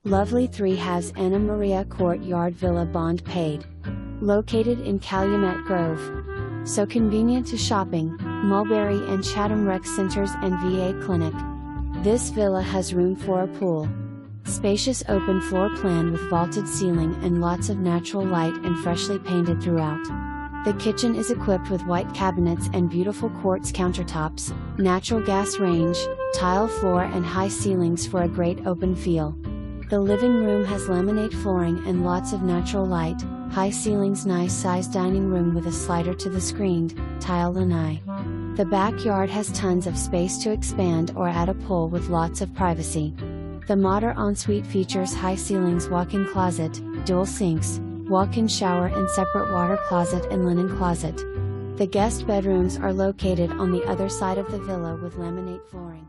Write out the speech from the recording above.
Lovely 3 has Anna Maria Courtyard Villa Bond paid. Located in Calumet Grove. So convenient to shopping, Mulberry and Chatham rec centers and VA clinic. This villa has room for a pool. Spacious open floor plan with vaulted ceiling and lots of natural light and freshly painted throughout. The kitchen is equipped with white cabinets and beautiful quartz countertops, natural gas range, tile floor and high ceilings for a great open feel. The living room has laminate flooring and lots of natural light, high ceilings, nice sized dining room with a slider to the screened, tile lanai. The backyard has tons of space to expand or add a pool with lots of privacy. The modern ensuite features high ceilings, walk-in closet, dual sinks, walk-in shower and separate water closet and linen closet. The guest bedrooms are located on the other side of the villa with laminate flooring.